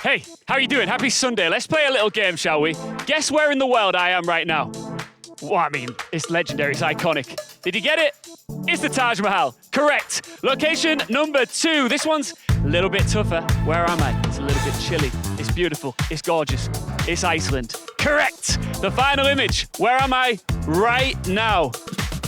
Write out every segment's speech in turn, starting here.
Hey, how are you doing? Happy Sunday. Let's play a little game, shall we? Guess where in the world I am right now? Well, I mean, it's legendary, it's iconic. Did you get it? It's the Taj Mahal. Correct. Location number 2. This one's a little bit tougher. Where am I? It's a little bit chilly. It's beautiful. It's gorgeous. It's Iceland. Correct. The final image. Where am I right now?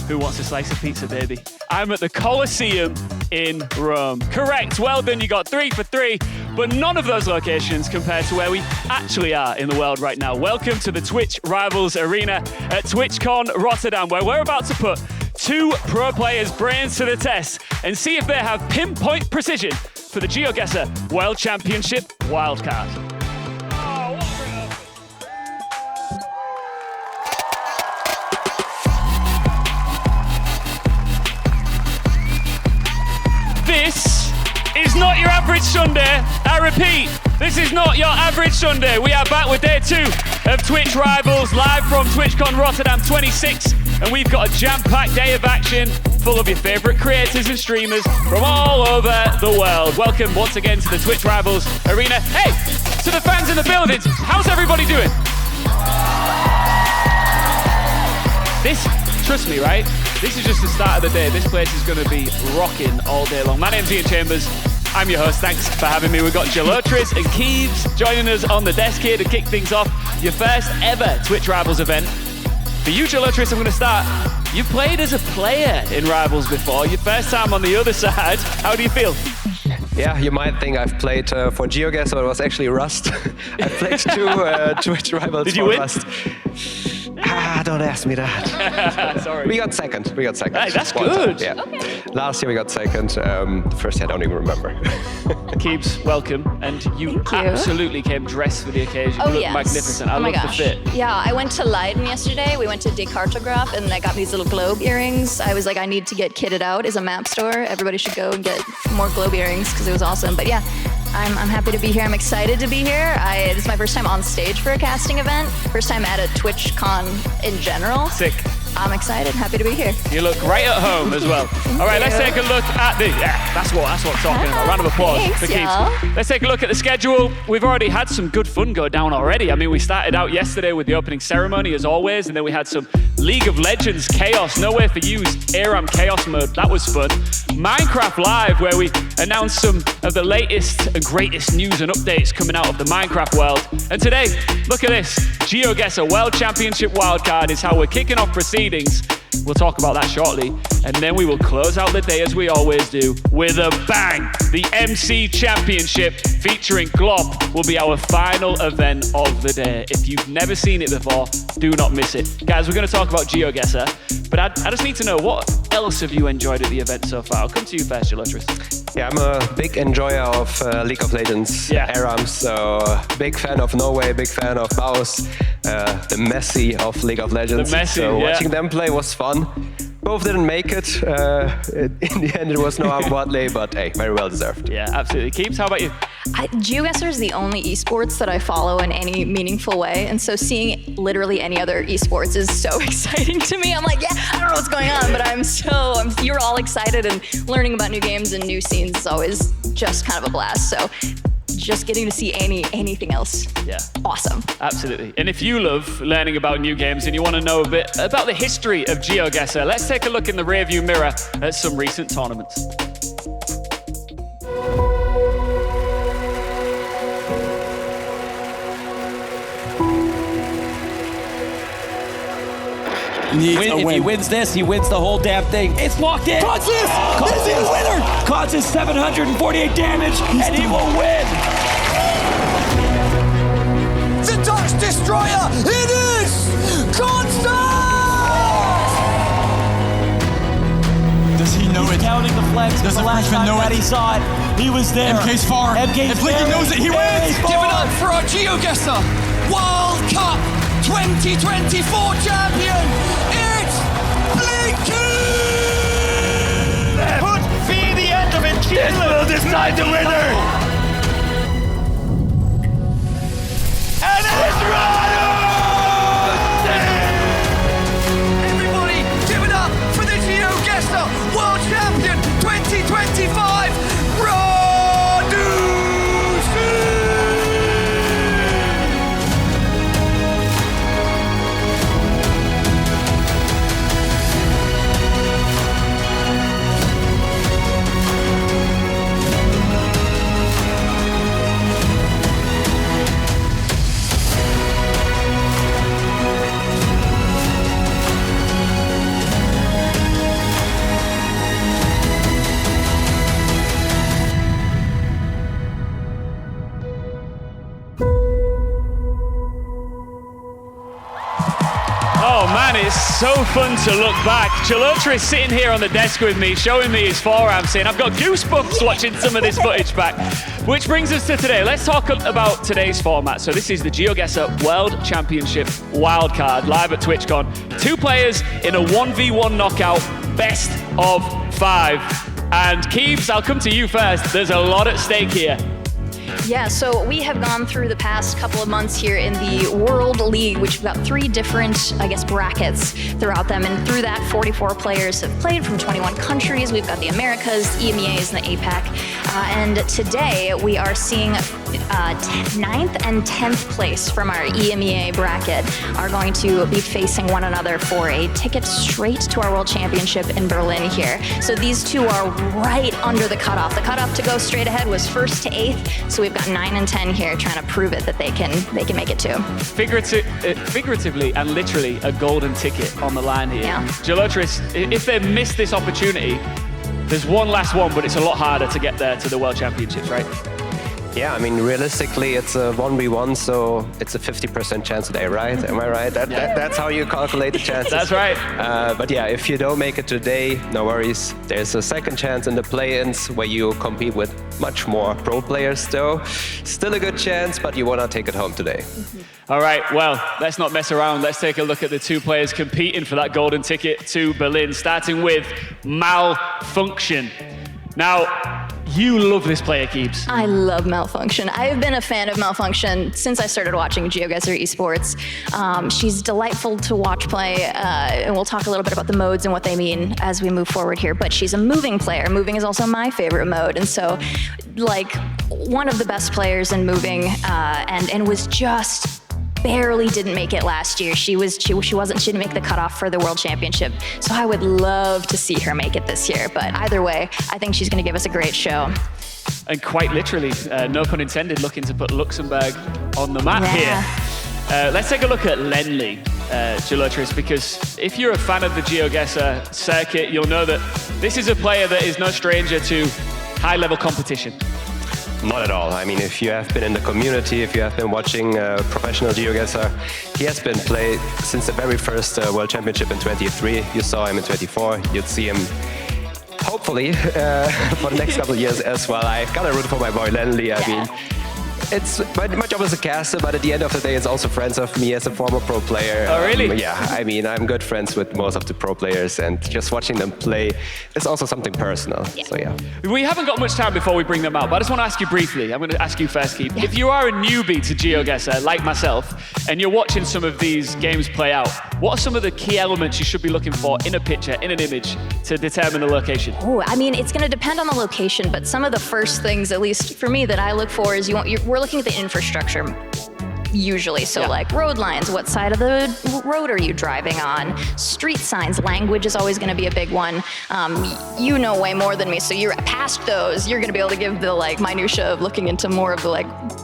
Who wants a slice of pizza, baby? I'm at the Colosseum in Rome. Correct. Well done. You got 3 for 3. But none of those locations compare to where we actually are in the world right now. Welcome to the Twitch Rivals Arena at Twitchcon Rotterdam, where we're about to put 2 pro players' brains to the test and see if they have pinpoint precision for the GeoGuessr World Championship Wildcard. This is not your average Sunday. I repeat, this is not your average Sunday. We are back with day 2 of Twitch Rivals, live from TwitchCon Rotterdam 26. And we've got a jam-packed day of action full of your favorite creators and streamers from all over the world. Welcome once again to the Twitch Rivals Arena. Hey, to the fans in the buildings, how's everybody doing? This, trust me, right? This is just the start of the day. This place is going to be rocking all day long. My name's Ian Chambers. I'm your host. Thanks for having me. We've got Gelotris and Keeves joining us on the desk here to kick things off. Your first ever Twitch Rivals event. For you, Gelotris, I'm going to start. You've played as a player in Rivals before. Your first time on the other side. How do you feel? Yeah, you might think I've played for GeoGuessr, but it was actually Rust. I played 2 Twitch Rivals Did you for win? Rust. Don't ask me that. Sorry. We got second. Hey, that's One good. time, yeah. Okay. Last year we got second. The first year I don't even remember. Keeps, welcome. And you Thank you. absolutely came dressed for the occasion. Oh, You look yes. magnificent. I Oh my love gosh. the fit. Yeah, I went to Leiden yesterday. We went to Decartograph, and I got these little globe earrings. I was like, I need to get kitted out as a map store. Everybody should go and get more globe earrings because it was awesome. But yeah, I'm happy to be here. I'm excited to be here. It's my first time on stage for a casting event. First time at a TwitchCon in general. Sick. I'm excited. Happy to be here. You look right at home as well. All right, let's take a look at the... Yeah, that's what I'm talking about. Round of applause Thanks, for Keeps. y'all. Let's take a look at the schedule. We've already had some good fun go down already. I mean, we started out yesterday with the opening ceremony, as always, and then we had some League of Legends chaos. No Way for You's ARAM chaos mode. That was fun. Minecraft Live, where we announced some of the latest and greatest news and updates coming out of the Minecraft world. And today, look at this. GeoGuessr World Championship Wildcard is how we're kicking off proceedings. We'll talk about that shortly. And then we will close out the day as we always do with a bang. The MC Championship featuring Glop will be our final event of the day. If you've never seen it before, do not miss it. Guys, we're going to talk about GeoGuessr, but I just need to know, what else have you enjoyed at the event so far? I'll come to you first, Gelotris. Yeah, I'm a big enjoyer of League of Legends, Yeah. ARAM, so big fan of No Way, big fan of Baus, the Messi of League of Legends. The Messi, so yeah. watching them play was fun. Both didn't make it. In the end, it was Noam Wadley, but hey, very well deserved. Yeah, absolutely. Keeps, how about you? GeoGuessr is the only esports that I follow in any meaningful way, and so seeing literally any other esports is so exciting to me. I'm like, yeah, I don't know what's going on, but you're all excited, and learning about new games and new scenes is always just kind of a blast. So just getting to see anything else, Yeah. awesome. Absolutely. And if you love learning about new games and you want to know a bit about the history of GeoGuessr, let's take a look in the rearview mirror at some recent tournaments. If he wins this, he wins the whole damn thing. It's locked in. Consis! This is the winner! Consis 748 damage, and he will win! The Dutch Destroyer! It is Constance! Does he know it? Counting the flags. Does the the last Frenchman time know that it? he saw it, he was there. MK's far. MK's If Lincoln knows it, he wins. Give it up for our GeoGuessr World Cup 2024 champion! It's Lincoln! Could be the end of it. This will decide the winner. And it's Rado! Everybody, give it up for the GeoGuessr World Champion 2025, Radu so fun to look back. Chalotra is sitting here on the desk with me, showing me his forearm, saying, I've got goosebumps watching some of this footage back. Which brings us to today. Let's talk about today's format. So this is the GeoGuessr World Championship Wildcard, live at Twitchcon. 2 players in a 1v1 knockout, best of 5. And Keeves, I'll come to you first. There's a lot at stake here. Yeah, so we have gone through the past couple of months here in the World League, which we've got 3 different, brackets throughout them. And through that, 44 players have played from 21 countries. We've got the Americas, EMEAs, and the APAC. And today we are seeing 9th and 10th place from our EMEA bracket are going to be facing one another for a ticket straight to our World Championship in Berlin here. So these 2 are right under the cutoff. The cutoff to go straight ahead was 1st to 8th. So we've got 9 and 10 here trying to prove it that they can make it too. Figuratively and literally a golden ticket on the line here. Yeah. Gelotris, if they miss this opportunity, there's one last one, but it's a lot harder to get there to the World Championships, right? Yeah, I mean, realistically, it's a 1v1, so it's a 50% chance today, right? Am I right? That's how you calculate the chances. That's right. But yeah, if you don't make it today, no worries. There's a second chance in the play-ins where you compete with much more pro players, though. Still a good chance, but you want to take it home today. All right, well, let's not mess around. Let's take a look at the 2 players competing for that golden ticket to Berlin, starting with Malfunctionn. Now, you love this player, Keeps. I love Malfunctionn. I've been a fan of Malfunctionn since I started watching GeoGuessr Esports. She's delightful to watch play, and we'll talk a little bit about the modes and what they mean as we move forward here. But she's a moving player. Moving is also my favorite mode, and so, one of the best players in moving, and was just barely didn't make it last year. She didn't make the cutoff for the World Championship. So I would love to see her make it this year. But either way, I think she's going to give us a great show. And quite literally, no pun intended, looking to put Luxembourg on the map here. Let's take a look at Lennli, Gelotris, because if you're a fan of the GeoGuessr circuit, you'll know that this is a player that is no stranger to high-level competition. Not at all. I mean, if you have been in the community, if you have been watching professional GeoGuessr, he has been played since the very first World Championship in 23. You saw him in 24. You'd see him, hopefully, for the next couple of years as well. I gotta root for my boy Lennli. I mean, it's my job as a caster, but at the end of the day, it's also friends of me as a former pro player. Oh, really? Yeah, I mean, I'm good friends with most of the pro players, and just watching them play is also something personal. Yeah. So yeah. We haven't got much time before we bring them out, but I just want to ask you briefly. I'm going to ask you first, Keith. Yeah. If you are a newbie to GeoGuessr, like myself, and you're watching some of these games play out, what are some of the key elements you should be looking for in a picture, in an image, to determine the location? Oh, I mean, it's going to depend on the location, but some of the first things, at least for me, that I look for is we're looking at the infrastructure. Usually, so like road lines, what side of the road are you driving on? Street signs, language is always gonna be a big one. You know way more than me, so you're past those, you're gonna be able to give the minutia of looking into more of the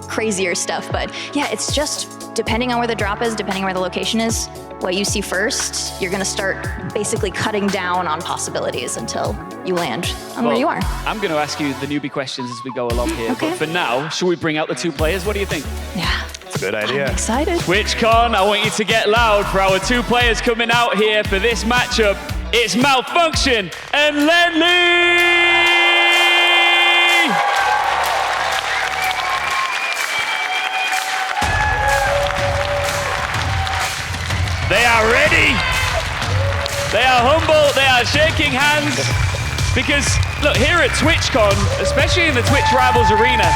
crazier stuff. But yeah, it's just depending on where the drop is, depending on where the location is, what you see first, you're gonna start basically cutting down on possibilities until you land on where you are. I'm gonna ask you the newbie questions as we go along here, Okay. but for now, should we bring out the 2 players? What do you think? Yeah. Good idea. I'm excited. TwitchCon, I want you to get loud for our 2 players coming out here for this matchup. It's Malfunctionn and Lennli! They are ready. They are humble. They are shaking hands. Because, look, here at TwitchCon, especially in the Twitch Rivals Arena,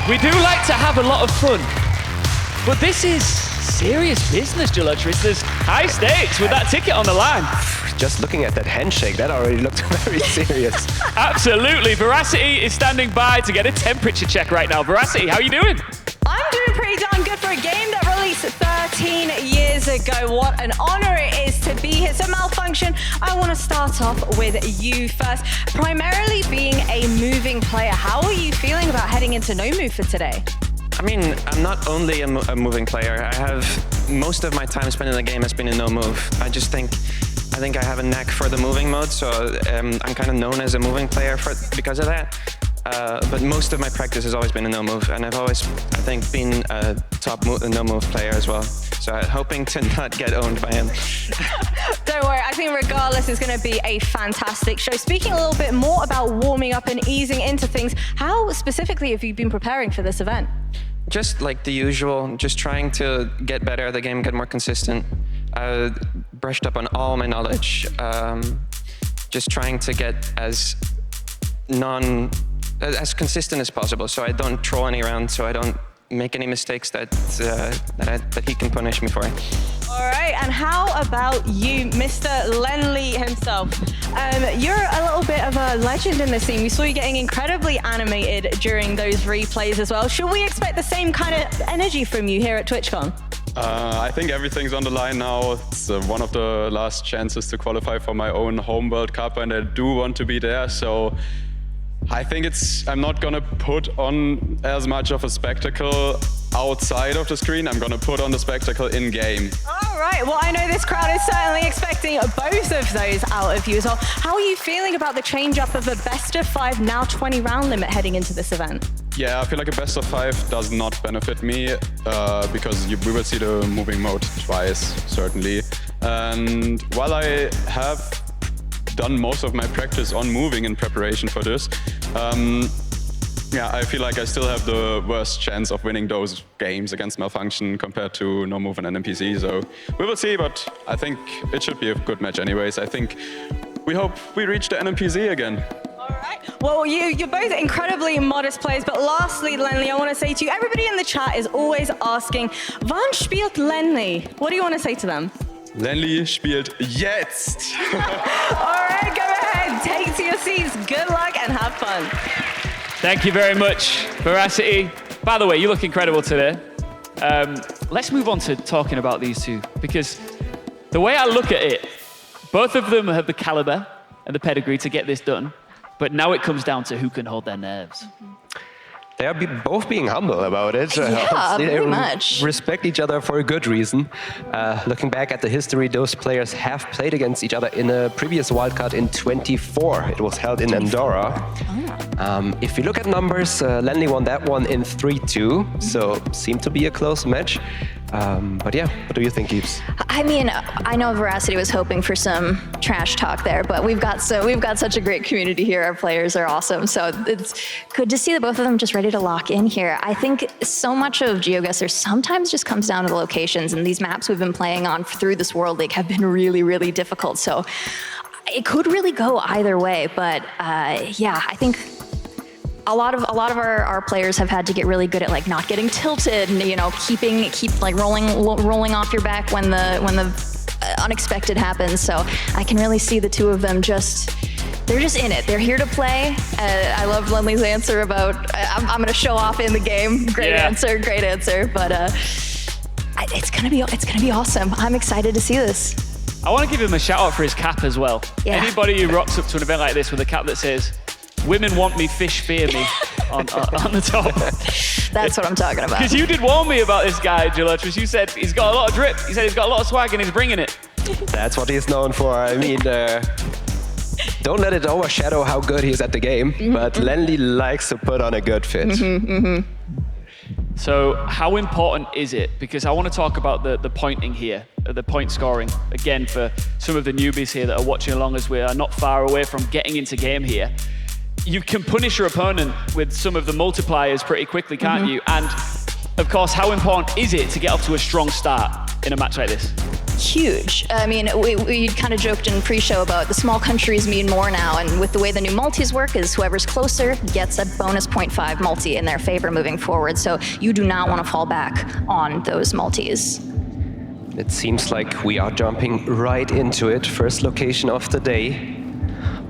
we do like to have a lot of fun. But this is serious business, Gelotris. There's high stakes with that ticket on the line. Just looking at that handshake, that already looked very serious. Absolutely. Veracity is standing by to get a temperature check right now. Veracity, how are you doing? I'm doing pretty darn good for a game that released 13 years ago. What an honor it is to be here. So Malfunctionn, I want to start off with you first. Primarily being a moving player, how are you feeling about heading into no move for today? I mean, I'm not only a moving player. I have most of my time spent in the game has been in no move. I think I have a knack for the moving mode, so I'm kind of known as a moving player because of that. But most of my practice has always been a no move, and I've always, I think, been a top no move player as well. So I'm hoping to not get owned by him. Don't worry, I think regardless it's going to be a fantastic show. Speaking a little bit more about warming up and easing into things, how specifically have you been preparing for this event? Just like the usual, just trying to get better at the game, get more consistent. Brushed up on all my knowledge. Just trying to get as consistent as possible, so I don't troll any rounds, so I don't make any mistakes that he can punish me for. All right, and how about you, Mr. Lennli himself? You're a little bit of a legend in the scene. We saw you getting incredibly animated during those replays as well. Should we expect the same kind of energy from you here at TwitchCon? I think everything's on the line now. It's one of the last chances to qualify for my own home World Cup, and I do want to be there, so I think I'm not gonna put on as much of a spectacle outside of the screen. I'm gonna put on the spectacle in-game. All right, well, I know this crowd is certainly expecting both of those out of you as well. How are you feeling about the change-up of a best-of-5, now 20-round limit heading into this event? Yeah, I feel like a best of 5 does not benefit me because we will see the moving mode twice, certainly. And while I have done most of my practice on moving in preparation for this, yeah, I feel like I still have the worst chance of winning those games against Malfunctionn compared to no move and NPC. So we will see, but I think it should be a good match anyways. I think we hope we reach the NPC again. All right. Well, you're both incredibly modest players, but lastly, Lennli, I want to say to you, everybody in the chat is always asking, wann spielt Lennli? What do you want to say to them? Lennli spielt jetzt! All right, go ahead, take to your seats. Good luck and have fun. Thank you very much, Veracity. By the way, you look incredible today. Let's move on to talking about these two, because the way I look at it, both of them have the caliber and the pedigree to get this done, but now it comes down to who can hold their nerves. They are both being humble about it. Yeah, they very much. respect each other for a good reason. Looking back at the history, those players have played against each other in a previous wildcard in 24. It was held in Andorra. If you look at numbers, Lennli won that one in 3-2, so seemed to be a close match. But yeah, what do you think, Gibbs? I mean, I know Veracity was hoping for some trash talk there, but we've got such a great community here. Our players are awesome, so it's good to see the both of them just ready to lock in here. I think so much of GeoGuessr sometimes just comes down to the locations, and these maps we've been playing on through this World League have been really, really difficult. So it could really go either way, but yeah, I think a lot of our players have had to get really good at like not getting tilted and, you know, keep like rolling off your back when the unexpected happens. So I can really see the two of them they're just in it. They're here to play. I love Lennli's answer about I'm going to show off in the game. Great answer. But it's gonna be awesome. I'm excited to see this. I want to give him a shout out for his cap as well. Yeah. Anybody who rocks up to an event like this with a cap that says, "Women want me, fish fear me," on the top. That's what I'm talking about. Because you did warn me about this guy, Gelatris. You said he's got a lot of drip. You said he's got a lot of swag and he's bringing it. That's what he's known for. I mean, don't let it overshadow how good he is at the game, but Lennli likes to put on a good fit. So how important is it? Because I want to talk about the pointing here, the point scoring. Again, for some of the newbies here that are watching along as we are not far away from getting into game here. You can punish your opponent with some of the multipliers pretty quickly, can't you? And of course, how important is it to get off to a strong start in a match like this? Huge. I mean, we kind of joked in pre-show about the small countries mean more now, and with the way the new multis work is whoever's closer gets a bonus 0.5 multi in their favor moving forward. So you do not want to fall back on those multis. It seems like we are jumping right into it. First location of the day.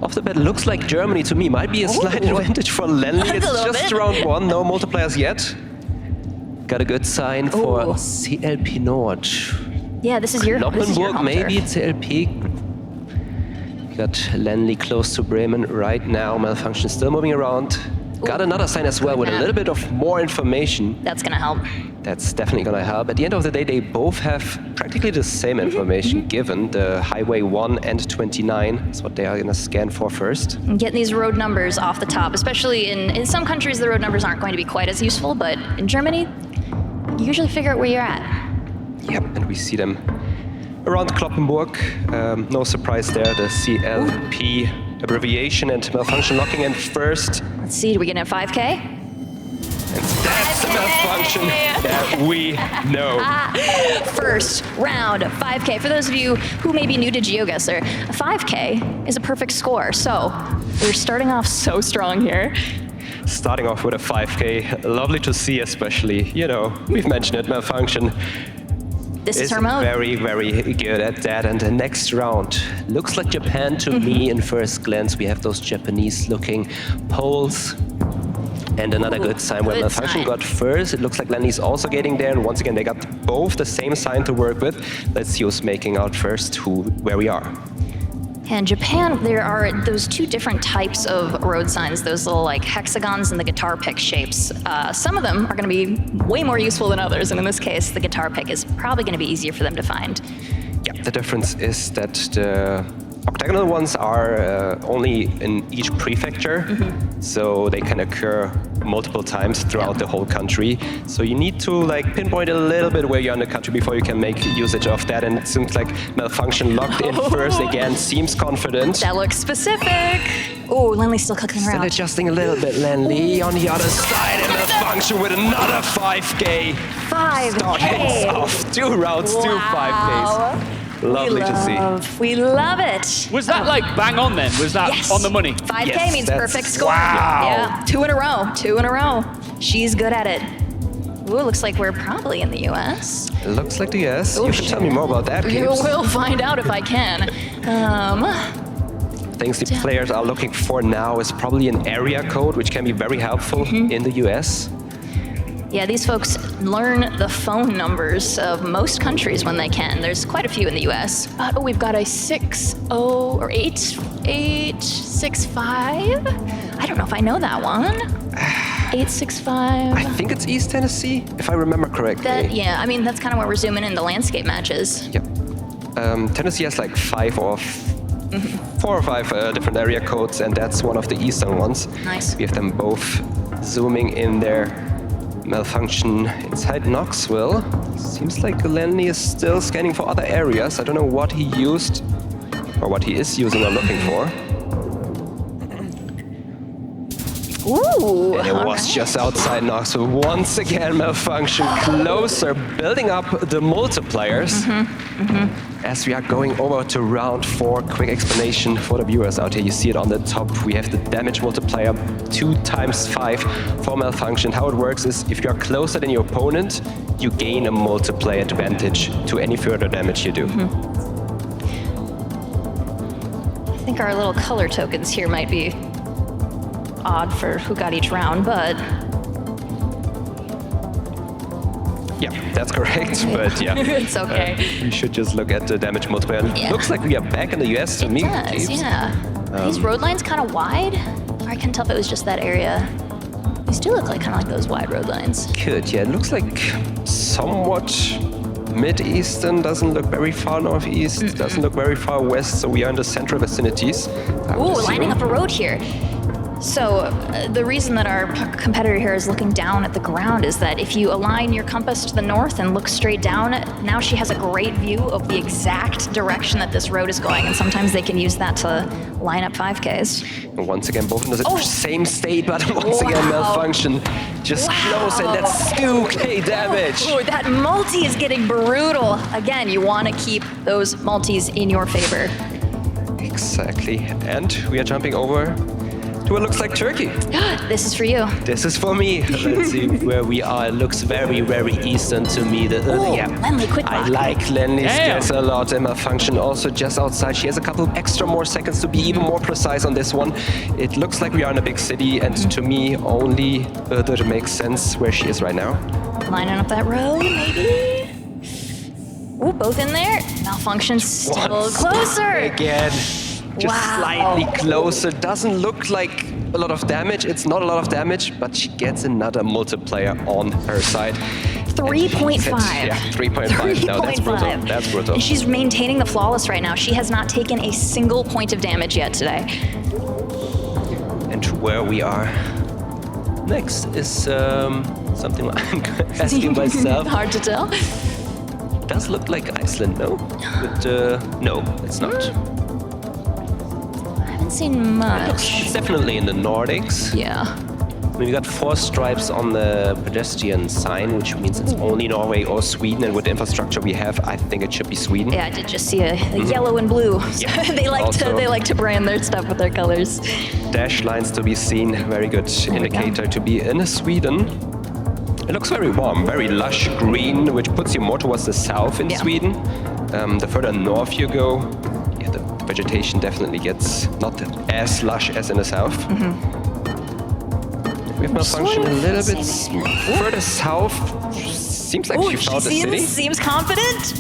Off the bat, looks like Germany to me. Might be a slight advantage for Lennli. It's just round one, no multipliers yet. Got a good sign for CLP Nord. Yeah, this is your Luxembourg, maybe turf. CLP. Got Lennli close to Bremen right now. Malfunctionn still moving around. Got another sign as well with a little bit of more information. That's gonna help. That's definitely gonna help. At the end of the day, they both have practically the same information given. The Highway 1 and 29 is what they are gonna scan for first. And getting these road numbers off the top, especially in some countries, the road numbers aren't going to be quite as useful, but in Germany, you usually figure out where you're at. Yep, and we see them around Kloppenburg. No surprise there, the CLP abbreviation and Malfunctionn locking in first. Let's see, do we get in a 5K? And that's the Malfunctionn that we know. First round, 5K. For those of you who may be new to GeoGuessr, a 5K is a perfect score. So we're starting off so strong here. Starting off with a 5K, lovely to see, especially, you know, we've mentioned it, Malfunctionn This is is her mode. very, very good at that. And the next round looks like Japan to me in first glance. We have those Japanese-looking poles. And another good sign where good Malfunctionn sign. got first. It looks like Lennli's also getting there. And once again, they got both the same sign to work with. Let's see who's making out first, where we are. In Japan, there are those two different types of road signs, those little like hexagons and the guitar pick shapes. Some of them are going to be way more useful than others, and in this case, the guitar pick is probably going to be easier for them to find. Yeah, the difference is that the octagonal ones are only in each prefecture, so they can occur multiple times throughout the whole country. So you need to like pinpoint a little bit where you're in the country before you can make usage of that. And it seems like Malfunctionn locked in first again, seems confident. That looks specific. Oh, Lennli's still cooking Still around. adjusting a little bit, Lennli on the other side, and Malfunctionn with another 5K. 5K. Starting off 2 rounds, 2 5Ks. Lovely to see. We love it. Was that like bang on then? Was that Yes. on the money? 5K Yes, means that's- perfect score. Wow. Yeah, 2 in a row. 2 in a row. She's good at it. Ooh, looks like we're probably in the US. Looks like the yes. You can tell me more about that, You Gibbs. will find out if I can. Things the players are looking for now is probably an area code, which can be very helpful in the US. Yeah, these folks learn the phone numbers of most countries when they can. There's quite a few in the US. Oh, we've got a 865. I don't know if I know that one. 865. I think it's East Tennessee, if I remember correctly. Yeah, I mean, that's kind of where we're zooming in the landscape matches. Yep. Tennessee has like 4 or 5 different area codes, and that's one of the eastern ones. Nice. We have them both zooming in there. Malfunctionn inside Knoxville. Seems like Lennli is still scanning for other areas. I don't know what he used, or what he is using or looking for. Ooh. And it was just outside Knoxville. Once again, Malfunctionn closer, building up the multipliers. As we are going over to round 4, quick explanation for the viewers out here. You see it on the top. We have the damage multiplier 2 times 5 for Malfunctionn. How it works is if you are closer than your opponent, you gain a multiplier advantage to any further damage you do. I think our little color tokens here might be odd for who got each round, but Yeah, that's correct, but yeah. it's okay. We should just look at the damage multiplier. Yeah. Looks like we are back in the US to It me. does, Gibbs. yeah. Are these road lines kind of wide? Or I can't tell if it was just that area. These do look like kind of like those wide road lines. Could, yeah. It looks like somewhat mid-eastern, doesn't look very far northeast, doesn't look very far west, so we are in the central vicinities. I would Ooh, lining assume. up a road here. So the reason that our competitor here is looking down at the ground is that if you align your compass to the north and look straight down, now she has a great view of the exact direction that this road is going, and sometimes they can use that to line up 5Ks. And once again, both in the same state, but once again, Malfunctionn just close, and that's 2K damage. Ooh, that multi is getting brutal. Again, you want to keep those multis in your favor. Exactly. And we are jumping over to what looks like Turkey. This is for you. This is for me. Let's see where we are. It looks very, very eastern to me. Lennli, quick I block. like Lennli's Damn. guess a lot. And Malfunctionn also just outside. She has a couple extra more seconds to be even more precise on this one. It looks like we are in a big city, and to me, only that makes sense where she is right now. Lining up that road, maybe? Ooh, both in there. Malfunction's still Once closer. Again. Just Wow. slightly closer. Doesn't look like a lot of damage. It's not a lot of damage, but she gets another multiplier on her side. 3.5. Yeah, 3.5. No, that's brutal. That's brutal. And she's maintaining the flawless right now. She has not taken a single point of damage yet today. And where we are next is something I'm asking myself. Hard to tell. Does look like Iceland, no? But no, it's not. I haven't seen much. It's definitely in the Nordics. Yeah. We got 4 stripes on the pedestrian sign, which means it's only Norway or Sweden. And with the infrastructure we have, I think it should be Sweden. Yeah, I did just see a yellow and blue. Yeah. they like to brand their stuff with their colors. Dash lines to be seen. Very good indicator to be in Sweden. It looks very warm, very lush green, which puts you more towards the south in Sweden. The further north you go, the vegetation definitely gets not as lush as in the south. We have Malfunctionn a little bit further south. Seems like she found the city. Seems confident.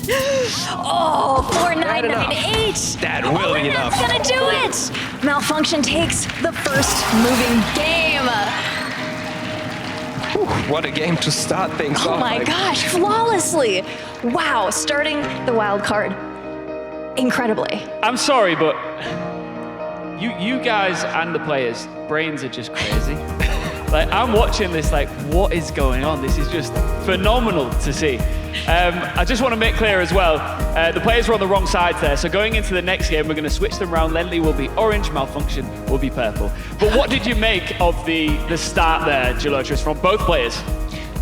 Oh, 4,998. That will be enough. That's gonna do it. Malfunctionn takes the first moving game. What a game to start things off. Oh my gosh, flawlessly. Wow, starting the wild card incredibly. I'm sorry, but you guys and the players, brains are just crazy. Like, I'm watching this like, what is going on? This is just phenomenal to see. I just want to make clear as well, the players were on the wrong sides there, so going into the next game, we're going to switch them around. Lennli will be orange, Malfunctionn will be purple. But what did you make of the start there, Gelotris, from both players?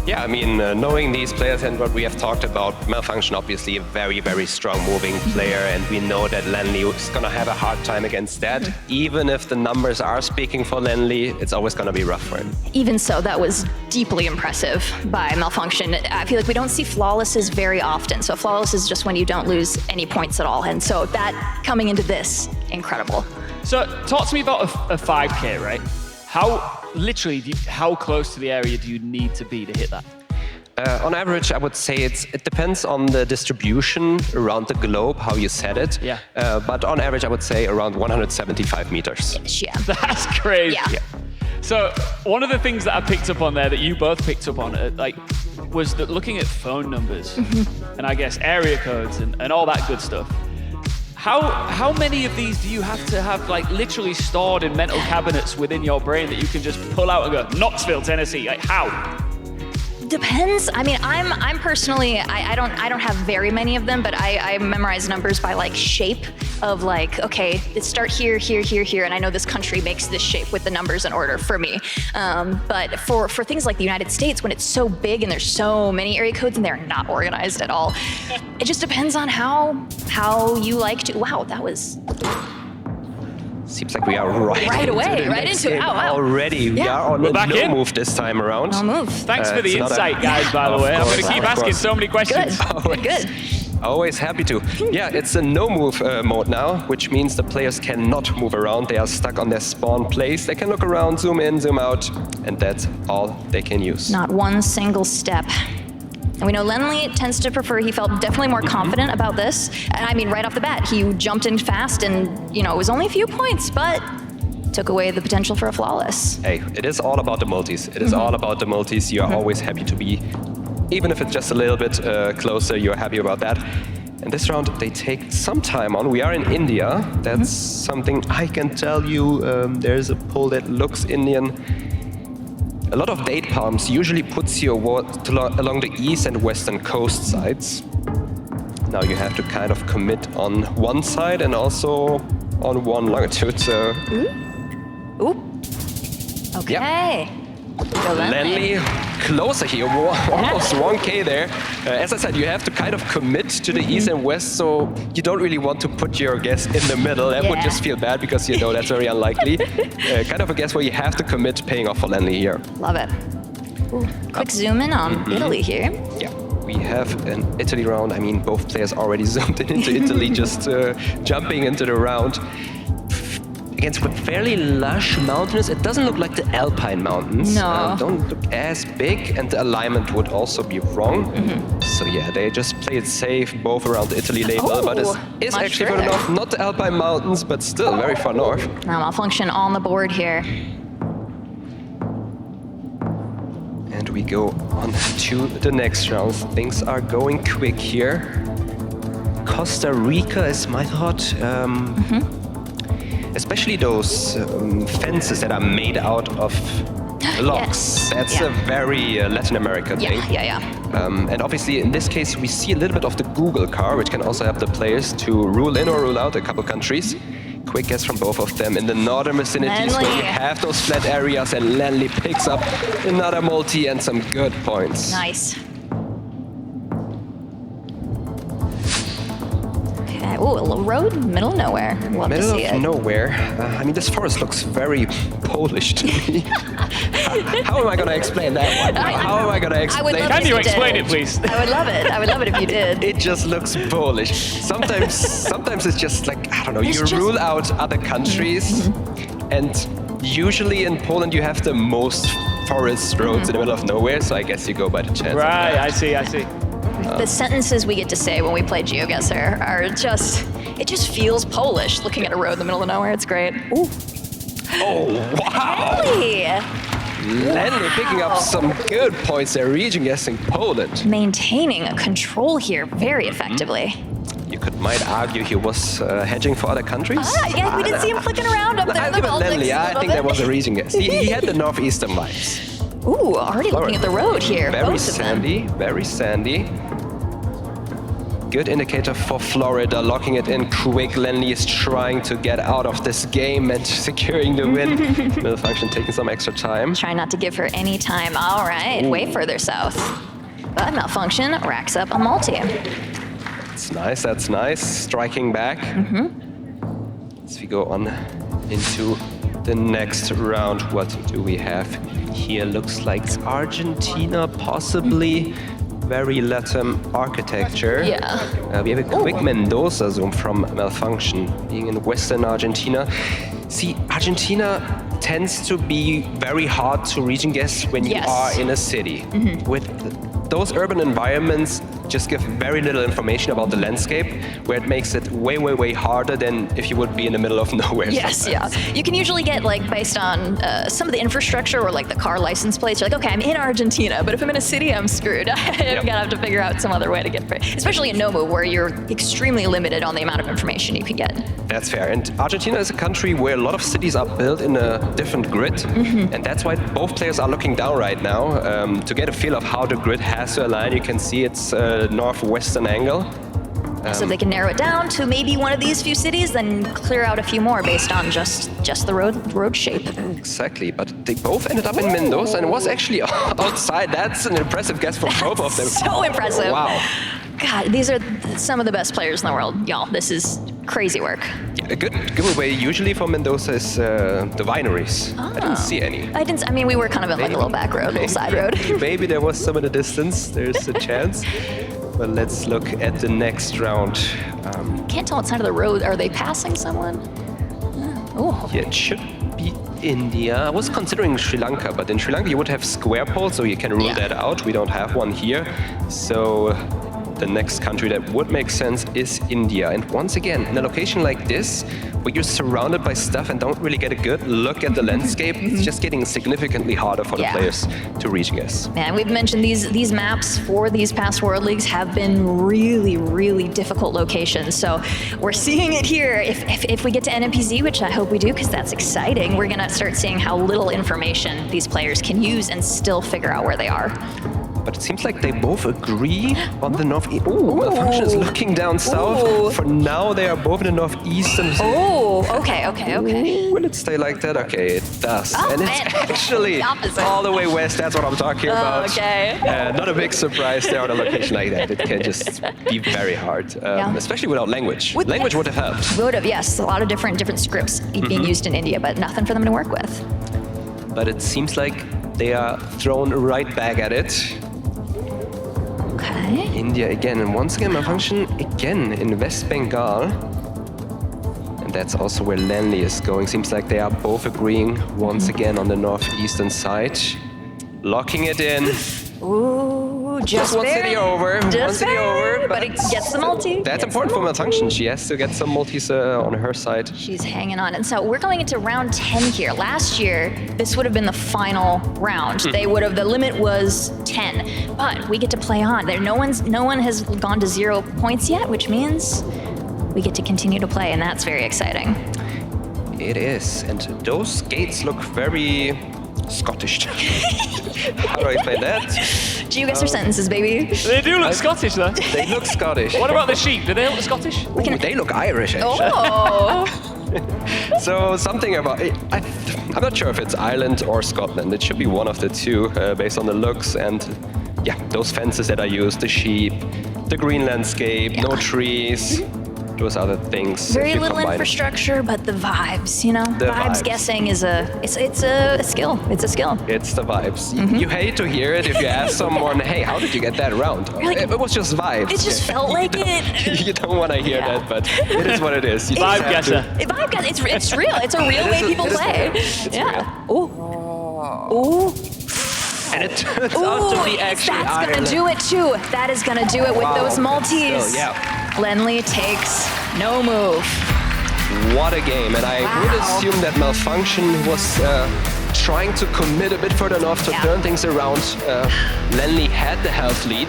Yeah, I mean, knowing these players and what we have talked about, Malfunctionn obviously a very, very strong moving player, and we know that Lennli is going to have a hard time against that. Even if the numbers are speaking for Lennli, it's always going to be rough for him. Even so, that was deeply impressive by Malfunctionn. I feel like we don't see flawlesses very often. So flawless is just when you don't lose any points at all. And so that coming into this, incredible. So talk to me about a 5K, right? How close to the area do you need to be to hit that? On average, I would say it depends on the distribution around the globe, how you set it. Yeah. But on average, I would say around 175 meters. Yeah. That's crazy. Yeah. So one of the things that I picked up on there that you both picked up on, was that looking at phone numbers and I guess area codes and all that good stuff. How many of these do you have to have like literally stored in mental cabinets within your brain that you can just pull out and go, Knoxville, Tennessee? Like, how? Depends. I mean, I'm personally, I don't have very many of them, but I memorize numbers by like shape of like, okay, let's start here, here, here, here, and I know this country makes this shape with the numbers in order for me. But for things like the United States, when it's so big and there's so many area codes and they're not organized at all, it just depends on how you like to. Wow, that was. Seems like we are right away, into right into it. game Oh, wow. already. We are on We're a back no in. move this time around. No move. Thanks for the insight, guys, by the way. I'm going to keep asking so many questions. Good. Always happy to. Yeah, it's a no-move mode now, which means the players cannot move around. They are stuck on their spawn place. They can look around, zoom in, zoom out, and that's all they can use. Not one single step. And we know Lennli tends to prefer, he felt definitely more confident about this. And I mean, right off the bat, he jumped in fast and, it was only a few points, but took away the potential for a flawless. Hey, it is all about the multis. It is all about the multis. You are always happy to be, even if it's just a little bit closer, you're happy about that. And this round, they take some time on. We are in India. That's something I can tell you. There's a pole that looks Indian. A lot of date palms usually puts you along the east and western coast sides. Now you have to kind of commit on one side and also on one longitude. So. Ooh. Okay. Yep. Lennli closer here, almost 1K there. As I said, you have to kind of commit to the east and west, so you don't really want to put your guess in the middle. That would just feel bad because you know that's very unlikely. Kind of a guess where you have to commit, paying off for Lennli here. Love it. Ooh, quick zoom in on Italy here. Yeah, we have an Italy round. I mean, both players already zoomed into Italy, just jumping into the round. Against fairly lush mountains. It doesn't look like the Alpine mountains. No. Don't look as big, and the alignment would also be wrong. So yeah, they just play it safe, both around the Italy label, but it's actually far enough. Not the Alpine mountains, but still very far north. Now Malfunctionn on the board here. And we go on to the next round. Things are going quick here. Costa Rica is my thought. Especially those fences that are made out of logs. That's a very Latin American thing. And obviously, in this case, we see a little bit of the Google car, which can also help the players to rule in or rule out a couple countries. Quick guess from both of them. In the northern vicinities where you have those flat areas, and Lennli picks up another multi and some good points. Nice. Okay, ooh, a little road, middle of nowhere. Love to see Middle of nowhere. I mean, this forest looks very Polish to me. How am I going to explain that one? How am I going to explain it? Can you explain it, please? I would love it. I would love it if you did. It just looks Polish. Sometimes it's just like, I don't know, you rule out other countries, and usually in Poland you have the most forest roads in the middle of nowhere, so I guess you go by the chance. Right, I see. The sentences we get to say when we play GeoGuessr are just, it just feels Polish looking at a road in the middle of nowhere. It's great. Ooh. Oh, wow! Lennli picking up some good points there, region guessing Poland. Maintaining a control here very effectively. You might argue he was hedging for other countries. Yeah, we did see him flicking around up there. I'll give it Lennli. I think that was a region guess. He had the northeastern vibes. Ooh, already looking at the road here. Very sandy, very sandy. Good indicator for Florida, locking it in quick. Lennli is trying to get out of this game and securing the win. Malfunctionn taking some extra time. Try not to give her any time. All right, way further south. But Malfunctionn racks up a multi. That's nice. Striking back. As we go on into the next round, what do we have here? Looks like Argentina, possibly. Very Latin architecture. We have a quick Mendoza zoom from Malfunctionn, being in Western Argentina. See, Argentina tends to be very hard to region guess when you are in a city. With those urban environments just give very little information about the landscape, where it makes it way, way, way harder than if you would be in the middle of nowhere. You can usually get, like, based on some of the infrastructure or like the car license plates, you're like, okay, I'm in Argentina, but if I'm in a city, I'm screwed. I'm gonna have to figure out some other way to get free. Especially in Nomu, where you're extremely limited on the amount of information you can get. That's fair. And Argentina is a country where a lot of cities are built in a different grid. And that's why both players are looking down right now to get a feel of how the grid has to align. You can see it's northwestern angle. So if they can narrow it down to maybe one of these few cities, then clear out a few more based on just the road shape. Exactly, but they both ended up in Mendoza, and it was actually outside. That's an impressive guess from both of them. So impressive. Wow. God, these are some of the best players in the world, y'all. This is crazy work. A good giveaway usually for Mendoza is the wineries. I didn't see any. I mean, we were kind of in like a little back road, little side road. Maybe there was some in the distance. There's a chance. But let's look at the next round. Can't tell what side of the road. Are they passing someone? Oh. Yeah, it should be India. I was considering Sri Lanka, but in Sri Lanka you would have square poles, so you can rule that out. We don't have one here. So the next country that would make sense is India. And once again, in a location like this, where you're surrounded by stuff and don't really get a good look at the landscape, it's just getting significantly harder for the players to reach guess. Man, we've mentioned these maps for these past World Leagues have been really, really difficult locations. So we're seeing it here. If we get to NMPZ, which I hope we do, because that's exciting, we're gonna start seeing how little information these players can use and still figure out where they are. But it seems like they both agree on the northeast. Oh, Malfunctionn is looking down south. For now, they are both in the northeastern. Okay. Will it stay like that? Okay, it does. And it's actually the all the way west. That's what I'm talking about. Okay. Not a big surprise there on a location like that. It can just be very hard, especially without language. Language would have helped. Would have, yes. A lot of different scripts being used in India, but nothing for them to work with. But it seems like they are thrown right back at it. Okay. India again, and once again, Malfunctionn again in West Bengal. And that's also where Lennli is going. Seems like they are both agreeing once again on the northeastern side. Locking it in. Ooh, Ooh, just one city over. Just one city over. but it gets the multi. That's important for Malfunctionn. She has to get some multis on her side. She's hanging on. And so we're going into round 10 here. Last year, this would have been the final round. The limit was 10, but we get to play on. No one has gone to 0 points yet, which means we get to continue to play, and that's very exciting. It is, and those gates look very Scottish. How do I explain that? GeoGuessr sentences, baby. They do look Scottish, though. They look Scottish. What about the sheep? Do they look Scottish? Ooh, they look Irish, actually. Oh! So something about it, I'm not sure if it's Ireland or Scotland. It should be one of the two, based on the looks and those fences that I use, the sheep, the green landscape, no trees. Those other things. Very little infrastructure, but the vibes, you know? The vibes vibes. guessing is it's a skill. It's a skill. It's the vibes. You hate to hear it if you ask someone, hey, how did you get that round? Like, it was just vibes. It just felt like it. You don't want to hear that, but it is what it is. You Vibe just have guesser. Vibe guessing, it's real. It's a real way people play. Ooh. Ooh. And it turns out to be actually That's Ireland. gonna do it too. That is gonna do it with those multis. Still, Lennli takes no move. What a game. And I would assume that Malfunctionn was trying to commit a bit further north to turn things around. Lennli had the health lead,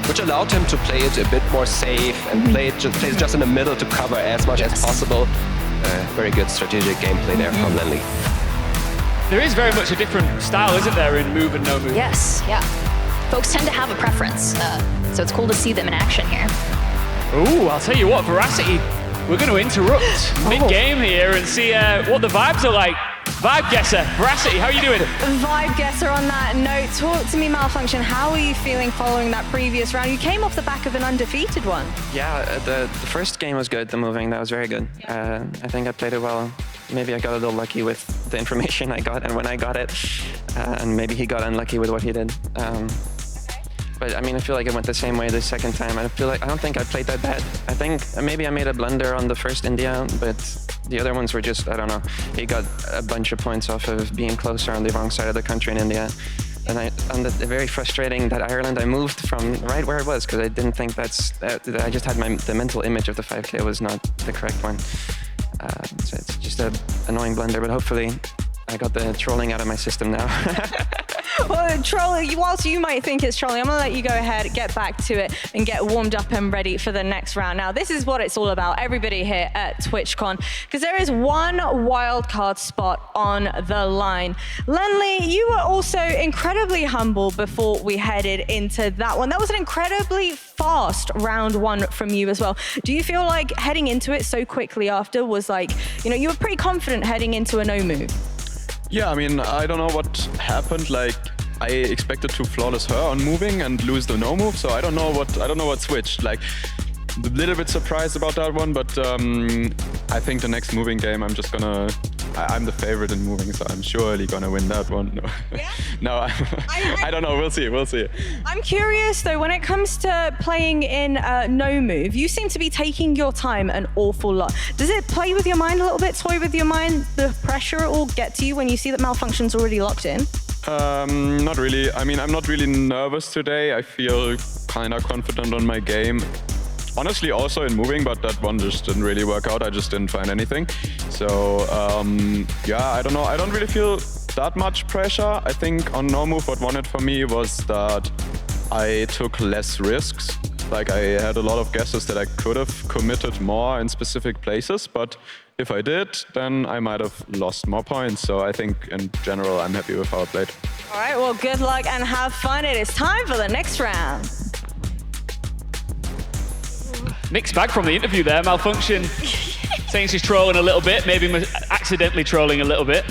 which allowed him to play it a bit more safe and play just in the middle to cover as much as possible. Very good strategic gameplay there from Lennli. There is very much a different style, isn't there, in move and no move? Yes, yeah. Folks tend to have a preference, so it's cool to see them in action here. Ooh, I'll tell you what, Veracity, we're going to interrupt mid-game here and see what the vibes are like. Vibe guesser, Veracity, how are you doing? Vibe guesser on that note. Talk to me, Malfunctionn. How are you feeling following that previous round? You came off the back of an undefeated one. Yeah, the first game was good, the moving, that was very good. I think I played it well. Maybe I got a little lucky with the information I got and when I got it. And maybe he got unlucky with what he did. But I mean, I feel like it went the same way the second time. I don't think I played that bad. I think maybe I made a blunder on the first India, but the other ones were just, I don't know. He got a bunch of points off of being closer on the wrong side of the country in India. And I found it very frustrating that Ireland, I moved from right where it was because I didn't think I just had the mental image of the 5K was not the correct one. So it's just an annoying blunder, but hopefully I got the trolling out of my system now. Well, trolling, whilst you might think it's trolling, I'm going to let you go ahead, get back to it, and get warmed up and ready for the next round. Now, this is what it's all about, everybody here at Twitchcon, because there is one wildcard spot on the line. Lennli, you were also incredibly humble before we headed into that one. That was an incredibly fast round one from you as well. Do you feel like heading into it so quickly after was like, you were pretty confident heading into a no move? Yeah, I mean, I don't know what happened. Like, I expected to flawless her on moving and lose the no move, so I don't know what switched. Like, a little bit surprised about that one, but I think the next moving game, I'm the favorite in moving, so I'm surely gonna win that one. No, Yeah? no, I don't know. We'll see. I'm curious though, when it comes to playing in no move, you seem to be taking your time an awful lot. Does it play with your mind a little bit, toy with your mind, the pressure it will get to you when you see that Malfunctionn's already locked in? Not really. I mean, I'm not really nervous today. I feel kind of confident on my game. Honestly, also in moving, but that one just didn't really work out. I just didn't find anything. So, yeah, I don't know. I don't really feel that much pressure. I think on no move, what won it for me was that I took less risks. Like, I had a lot of guesses that I could have committed more in specific places, but if I did, then I might have lost more points. So I think in general, I'm happy with how I played. All right, well, good luck and have fun. It is time for the next round. Mixed bag from the interview there. Malfunctionn saying she's trolling a little bit, maybe accidentally trolling a little bit.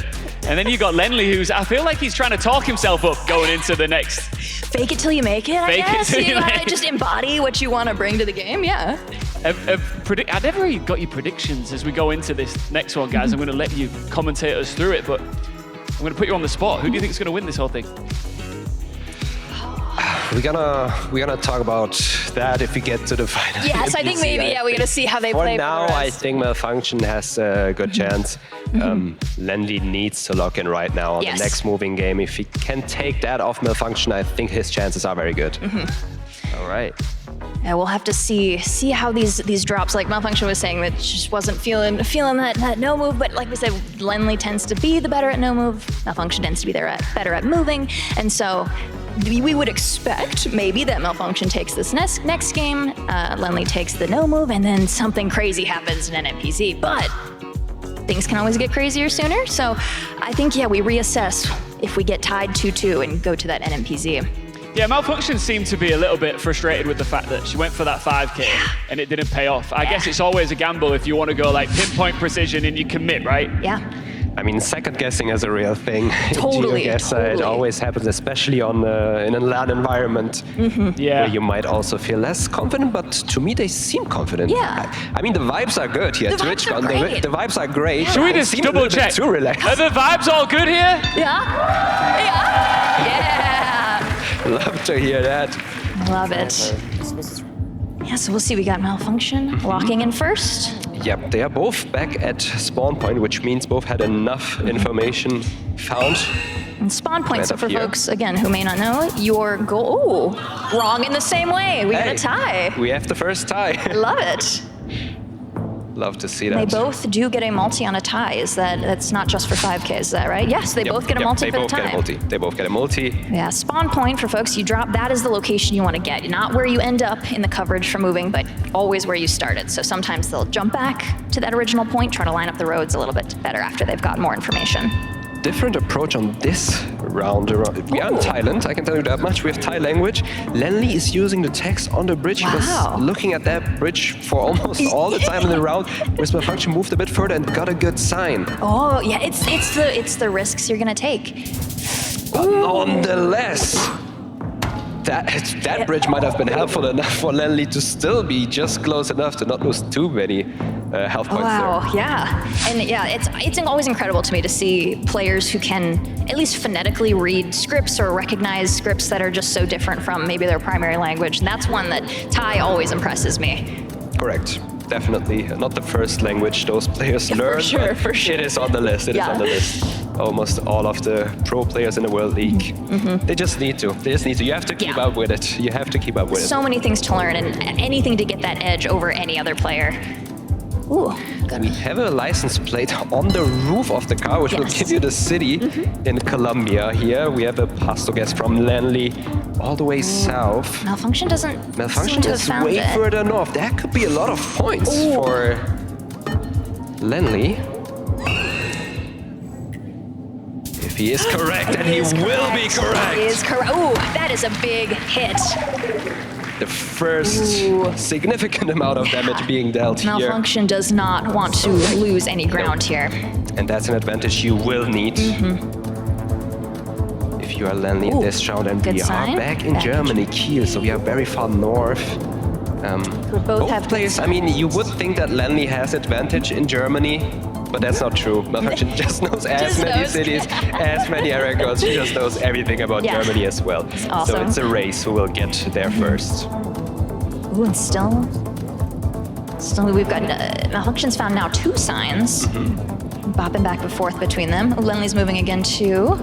And then you got Lennli, I feel like he's trying to talk himself up going into the next. Fake it till you make it, I guess. Till you You make gotta just embody what you want to bring to the game, yeah. I never really got your predictions as we go into this next one, guys. I'm going to let you commentate us through it, but I'm going to put you on the spot. Who do you think is going to win this whole thing? We're gonna talk about that if we get to the final. Yes, I think maybe, we're gonna see how they play. For now, I think Malfunctionn has a good chance. Lennli needs to lock in right now on Yes. the next moving game. If he can take that off Malfunctionn, I think his chances are very good. All right. Yeah, we'll have to see how these drops, like Malfunctionn was saying, that she just wasn't feeling that no move. But like we said, Lennli tends to be the better at no move. Malfunctionn tends to be better at moving, and so we would expect maybe that Malfunctionn takes this next game, Lennli takes the no move, and then something crazy happens in NMPZ. But things can always get crazier sooner. So I think we reassess if we get tied 2-2 and go to that NMPZ. Yeah, Malfunctionn seemed to be a little bit frustrated with the fact that she went for that 5K and it didn't pay off. I guess it's always a gamble if you want to go like pinpoint precision and you commit, right? Yeah. I mean, second guessing is a real thing. Totally, It always happens, especially on in a LAN environment. Yeah. Where you might also feel less confident, but to me they seem confident. Yeah. I mean, the vibes are good here. The vibes are Twitchcon, great. the vibes are great. Should we They just seem a double little bit check? Too relaxed. Are the vibes all good here? Yeah. Love to hear that. Love it. Yeah, so we'll see. We got Malfunctionn locking in first. Yep, they are both back at spawn point, which means both had enough information found. And spawn point, so up for here. folks, again, who may not know, your goal, wrong in the same way. We got a tie. We have the first tie. Love it. Love to see They that. both do get a multi on a tie. That's not just for 5K, is that right? Yes, they both get a multi for the tie. They both get a multi. Yeah, spawn point for folks, you drop, that is the location you want to get. Not where you end up in the coverage for moving, but always where you started. So sometimes they'll jump back to that original point, try to line up the roads a little bit better after they've got more information. Different approach on this round. We are in Thailand, I can tell you that much. We have Thai language. Lennli is using the text on the bridge. He was looking at that bridge for almost all the time in the round. Whereas Malfunctionn moved a bit further and got a good sign. Oh, yeah, it's the risks you're going to take. But nonetheless, that bridge might have been helpful enough for Lennli to still be just close enough to not lose too many health points Wow, there. yeah. And yeah, it's always incredible to me to see players who can at least phonetically read scripts or recognize scripts that are just so different from maybe their primary language. And that's one that Thai always impresses me. Correct. Definitely not the first language those players learn. For sure. It is on the list. It is on the list. Almost all of the pro players in the World League. They just need to. You have to keep up with it. You have to keep up with it. So many things to learn and anything to get that edge over any other player. Ooh, good. We have a license plate on the roof of the car, which will give you the city in Colombia. Here we have a pasto gas from Lennli all the way south. Malfunctionn doesn't seem Malfunctionn to have is found way it. further north. That could be a lot of points for Lennli. If he is correct, and he will be correct. He is correct. Ooh, that is a big hit. The first significant amount of damage being dealt here. Malfunctionn does not want to lose any ground here. And that's an advantage you will need. If you are Lennli in this round, and we are back in Germany, Kiel, so we are very far north. Both have players, I mean, you would think that Lennli has advantage in Germany, but that's not true. Malfunctionn just knows as many cities, as many area codes. She just knows everything about Germany as well. Awesome. So it's a race who will get there first. Ooh, and still we've got Malfunctionn's found now 2 signs. Bopping back and forth between them. Lennli's moving again too.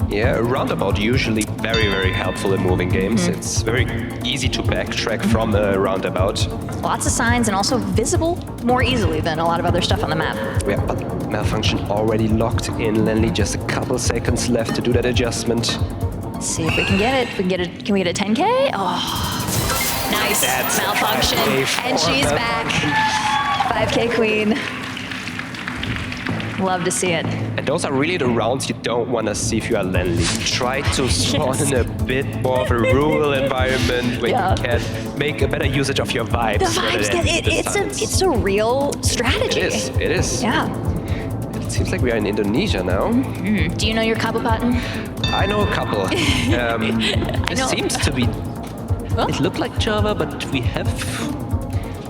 Yeah, a roundabout usually very, very helpful in moving games. It's very easy to backtrack from a roundabout. Lots of signs and also visible more easily than a lot of other stuff on the map. Yeah, but Malfunctionn already locked in Lennli. Just a couple seconds left to do that adjustment. Let's see if we can get it. Can we get a 10K? Oh, nice. That's Malfunctionn. And she's back. 5K queen. Love to see it. And those are really the rounds you don't want to see if you are Lennli. Try to spawn in a bit more of a rural environment where you can make a better usage of your vibes. The vibes, it's a real strategy. It is. Yeah. It seems like we are in Indonesia now. Do you know your kabupaten? I know a couple. This seems to be... It looked like Java, but we have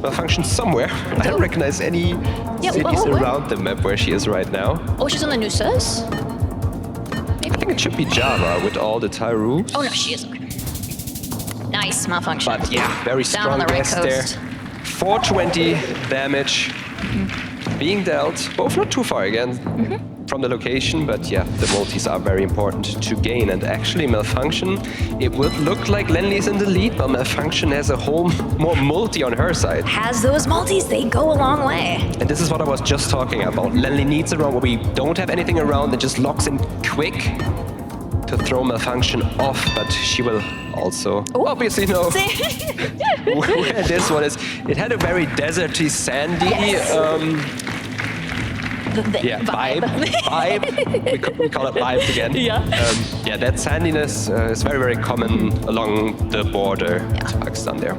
Malfunctionn somewhere. I don't recognize any cities around the map where she is right now. Oh, she's on the Nusas? I think it should be Java with all the Thai roofs. Oh no, she is. Okay. Nice, Malfunctionn. But yeah, very Down strong on the right guess there. coast. 420 damage. being dealt. Both not too far again from the location, but yeah, the multis are very important to gain. And actually, Malfunctionn, it would look like Lennli's in the lead, but Malfunctionn has a whole more multi on her side. Has those multis, they go a long way. And this is what I was just talking about. Lennli needs a round where we don't have anything around and just locks in quick to throw Malfunctionn off, but she will also obviously know where this one is. It had a very deserty, sandy vibe. We call it vibes again. Yeah, that sandiness is very, very common along the border. Pakistan there.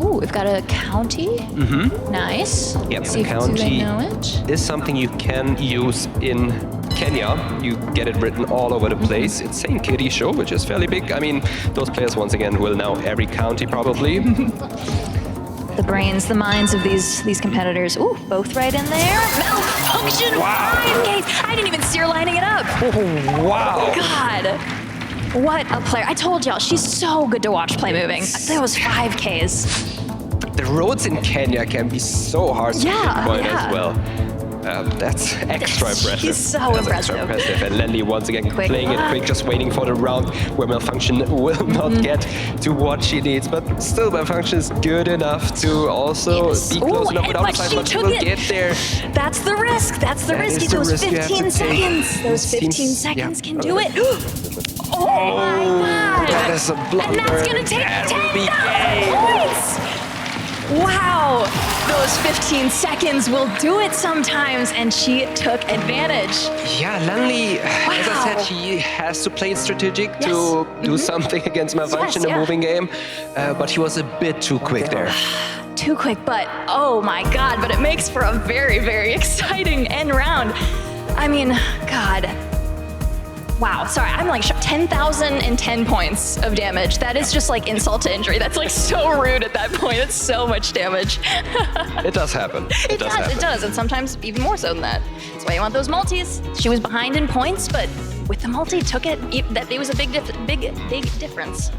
Ooh, we've got a county. Nice. Yep, See the if county they know it. is something you can use in Kenya. You get it written all over the place. It's St. Kitty Show, which is fairly big. I mean, those players, once again, will know every county probably. The brains, the minds of these competitors. Ooh, both right in there. Malfunctionn, 5Ks. I didn't even see her lining it up. Wow. God. What a player. I told y'all, she's so good to watch play moving. Those 5Ks. The roads in Kenya can be so hard to pinpoint as well. That's extra impressive. He's so impressive. And Lennli once again playing it quick, just waiting for the round where Malfunctionn will not get to what she needs. But still, Malfunctionn is good enough to also be close enough without the time, but she will get there. That's the risk. That's the risk. Those 15 seconds. Those 15 seconds can do it. Oh my God. That is a blunder. And that's going to take 10,000 points. Wow, those 15 seconds will do it sometimes, and she took advantage. Yeah, Lennli, as I said, she has to play it strategic to do something against Malfunctionn in a moving game, but she was a bit too quick there. Too quick, but oh my God, but it makes for a very, very exciting end round. I mean, God. Wow, sorry, I'm like 10,010 points of damage. That is just like insult to injury. That's like so rude at that point. It's so much damage. It does happen. It does, and sometimes even more so than that. That's why you want those multis. She was behind in points, but with the multi, took it. It was a big difference.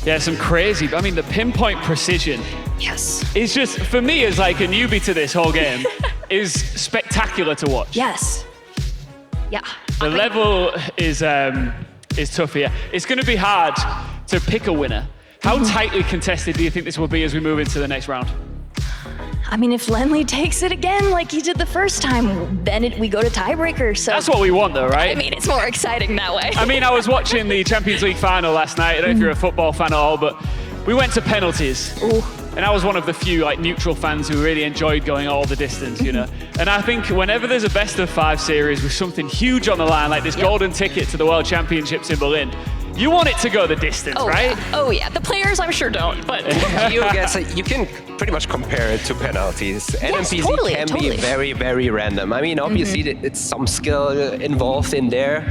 Yeah, some crazy. I mean, the pinpoint precision. Yes. Is just, for me, as like a newbie to this whole game, is spectacular to watch. Yes. Yeah. The level is tough here. It's going to be hard to pick a winner. How tightly contested do you think this will be as we move into the next round? I mean, if Lennli takes it again like he did the first time, then we go to tiebreaker. So that's what we want, though, right? I mean, it's more exciting that way. I mean, I was watching the Champions League final last night. I don't know if you're a football fan at all, but we went to penalties. Ooh. And I was one of the few like neutral fans who really enjoyed going all the distance, you know. And I think whenever there's a best of 5 series with something huge on the line, like this golden ticket to the World Championships in Berlin, you want it to go the distance, right? Yeah. Oh yeah, the players I'm sure don't, but you can pretty much compare it to penalties. Yes, NMPC totally, can be very, very random. I mean, obviously it's some skill involved in there,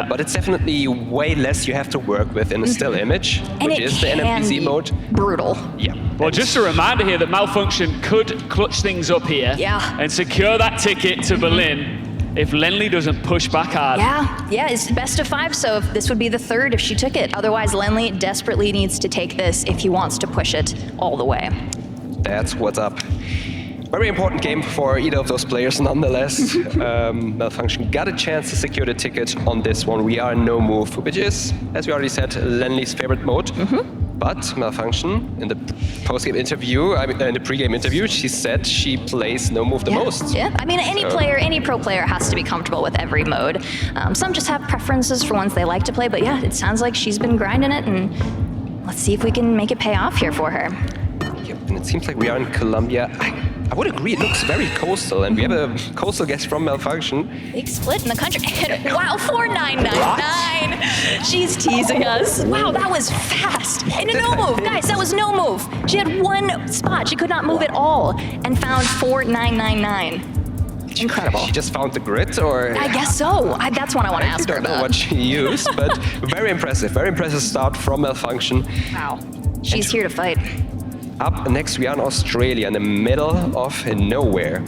but it's definitely way less you have to work with in a still image, which is the NMPC mode. Brutal. Yeah. Well, just a reminder here that Malfunctionn could clutch things up here and secure that ticket to Berlin if Lennli doesn't push back hard. Yeah, it's best of 5, so this would be the third if she took it. Otherwise, Lennli desperately needs to take this if he wants to push it all the way. That's what's up. Very important game for either of those players, nonetheless. Malfunctionn got a chance to secure the ticket on this one. We are no move, which is, as we already said, Lennli's favorite mode. But Malfunctionn, in the post-game interview, in the pre-game interview, she said she plays no move the most. Yeah, I mean, any pro player has to be comfortable with every mode. Some just have preferences for ones they like to play, but yeah, it sounds like she's been grinding it, and let's see if we can make it pay off here for her. Yep, and it seems like we are in Colombia. I would agree, it looks very coastal, and we have a coastal guest from Malfunctionn. Big split in the country. Wow, 4999. She's teasing us. Wow, that was fast. And a no move. Guys, that was no move. She had one spot. She could not move at all and found 4999. Incredible. She just found the grid, or? I guess so. That's one I want to ask her about. I don't know what she used, but very impressive. Very impressive start from Malfunctionn. Wow. She's here to fight. Up next, we are in Australia, in the middle of nowhere.